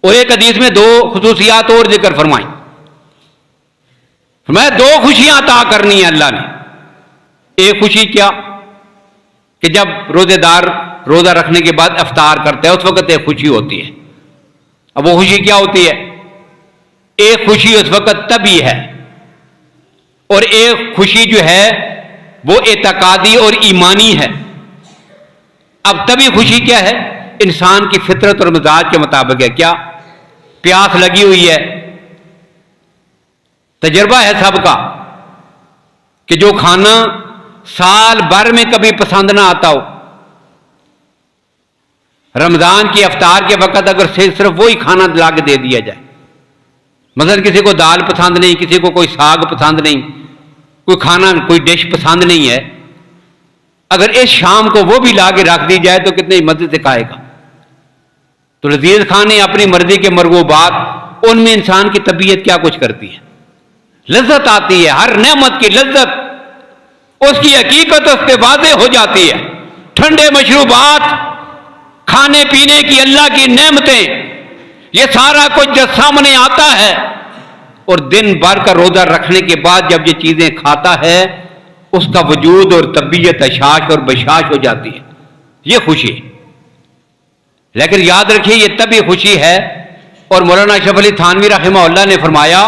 اور ایک حدیث میں دو خصوصیات اور ذکر فرمائیں، فرمایا دو خوشیاں عطا کرنی ہیں اللہ نے۔ ایک خوشی کیا کہ جب روزے دار روزہ رکھنے کے بعد افطار کرتا ہے اس وقت ایک خوشی ہوتی ہے۔ اب وہ خوشی کیا ہوتی ہے؟ ایک خوشی اس وقت طبعی ہے، اور ایک خوشی جو ہے وہ اعتقادی اور ایمانی ہے۔ اب طبعی خوشی کیا ہے؟ انسان کی فطرت اور مزاج کے مطابق ہے۔ کیا؟ پیاس لگی ہوئی ہے، تجربہ ہے سب کا کہ جو کھانا سال بھر میں کبھی پسند نہ آتا ہو، رمضان کی افطار کے وقت اگر صرف وہی کھانا لا کے دے دیا جائے، مثلا کسی کو دال پسند نہیں، کسی کو کوئی ساگ پسند نہیں، کوئی کھانا کوئی ڈش پسند نہیں ہے، اگر اس شام کو وہ بھی لا کے رکھ دی جائے تو کتنے مزے سے کھائے گا۔ تو لذیذ کھانے اپنی مرضی کے مرغوبات، ان میں انسان کی طبیعت کیا کچھ کرتی ہے، لذت آتی ہے، ہر نعمت کی لذت اس کی حقیقت اس پہ واضح ہو جاتی ہے۔ ٹھنڈے مشروبات، کھانے پینے کی اللہ کی نعمتیں، یہ سارا کچھ جب سامنے آتا ہے، اور دن بھر کا روزہ رکھنے کے بعد جب یہ چیزیں کھاتا ہے اس کا وجود اور طبیعت اشاش اور بشاش ہو جاتی ہے۔ یہ خوشی ہے، لیکن یاد رکھیے یہ تبھی خوشی ہے، اور مولانا اشرف علی تھانوی رحمہ اللہ نے فرمایا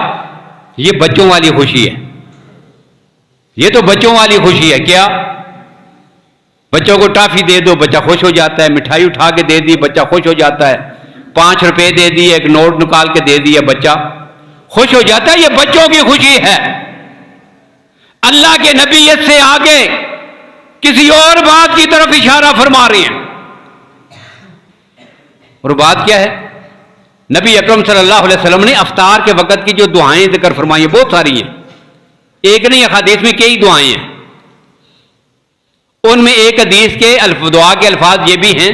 یہ بچوں والی خوشی ہے۔ یہ تو بچوں والی خوشی ہے۔ کیا؟ بچوں کو ٹافی دے دو بچہ خوش ہو جاتا ہے، مٹھائی اٹھا کے دے دی بچہ خوش ہو جاتا ہے، 5 روپے دے دی، ایک نوٹ نکال کے دے دیا بچہ خوش ہو جاتا ہے۔ یہ بچوں کی خوشی ہے۔ اللہ کے نبی اس سے آگے کسی اور بات کی طرف اشارہ فرما رہے ہیں، اور بات کیا ہے؟ نبی اکرم صلی اللہ علیہ وسلم نے افطار کے وقت کی جو دعائیں ذکر فرمائی ہیں بہت ساری ہیں، ایک نہیں، حدیث میں کئی دعائیں ہیں۔ ان میں ایک حدیث کے دعا کے الفاظ یہ بھی ہیں،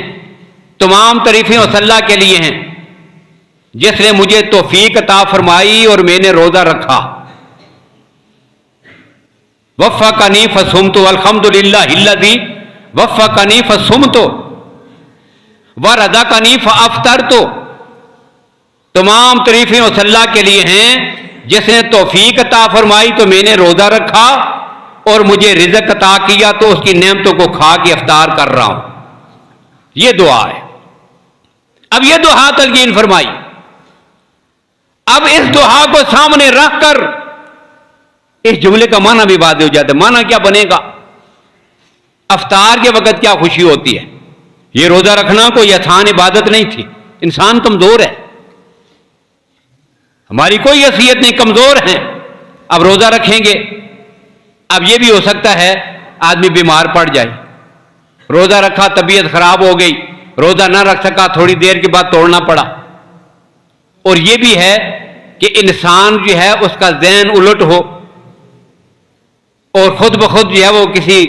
تمام تعریفیں اس اللہ کے لیے ہیں جس نے مجھے توفیق عطا فرمائی اور میں نے روزہ رکھا، وفقنی فصمت، الحمدللہ الذی وفقنی فصمت ورزقنی فافطرت۔ تمام تعریفیں اس اللہ کے لیے ہیں جس نے توفیق عطا فرمائی تو میں نے روزہ رکھا، اور مجھے رزق عطا کیا تو اس کی نعمتوں کو کھا کے افطار کر رہا ہوں۔ یہ دعا ہے۔ اب یہ دعا تلقین فرمائی، اب اس دعا کو سامنے رکھ کر اس جملے کا معنی بھی واضح ہو جاتا ہے۔ معنی کیا بنے گا؟ افطار کے وقت کیا خوشی ہوتی ہے؟ یہ روزہ رکھنا کوئی آسان عبادت نہیں تھی، انسان کمزور ہے، ہماری کوئی حیثیت نہیں، کمزور ہیں۔ اب روزہ رکھیں گے، اب یہ بھی ہو سکتا ہے آدمی بیمار پڑ جائے، روزہ رکھا طبیعت خراب ہو گئی، روزہ نہ رکھ سکا، تھوڑی دیر کے بعد توڑنا پڑا۔ اور یہ بھی ہے کہ انسان جو ہے اس کا ذہن الٹ ہو اور خود بخود جو ہے وہ کسی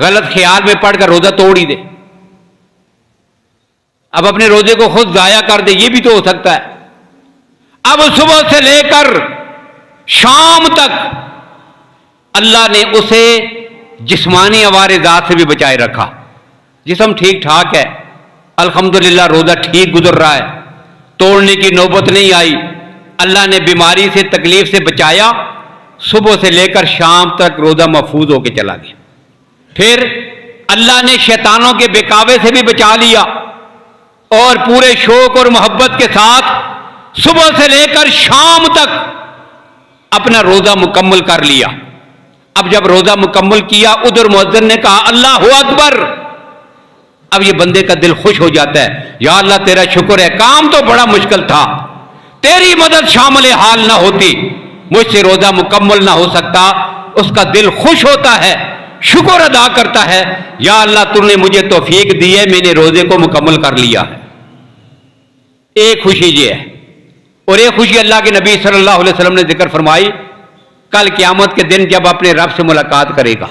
غلط خیال میں پڑ کر روزہ توڑ ہی دے، اب اپنے روزے کو خود ضائع کر دے، یہ بھی تو ہو سکتا ہے۔ اب صبح سے لے کر شام تک اللہ نے اسے جسمانی عوارضات سے بھی بچائے رکھا، جسم ٹھیک ٹھاک ہے، الحمدللہ روزہ ٹھیک گزر رہا ہے، توڑنے کی نوبت نہیں آئی، اللہ نے بیماری سے تکلیف سے بچایا، صبح سے لے کر شام تک روزہ محفوظ ہو کے چلا گیا۔ پھر اللہ نے شیطانوں کے بہکاوے سے بھی بچا لیا، اور پورے شوق اور محبت کے ساتھ صبح سے لے کر شام تک اپنا روزہ مکمل کر لیا۔ اب جب روزہ مکمل کیا، ادھر مؤذن نے کہا اللہ اکبر، اب یہ بندے کا دل خوش ہو جاتا ہے، یا اللہ تیرا شکر ہے، کام تو بڑا مشکل تھا، تیری مدد شامل حال نہ ہوتی مجھ سے روزہ مکمل نہ ہو سکتا۔ اس کا دل خوش ہوتا ہے، شکر ادا کرتا ہے، یا اللہ تو نے مجھے توفیق دی ہے، میں نے روزے کو مکمل کر لیا ہے۔ ایک خوشی یہ ہے، اور ایک خوشی اللہ کے نبی صلی اللہ علیہ وسلم نے ذکر فرمائی، کل قیامت کے دن جب اپنے رب سے ملاقات کرے گا،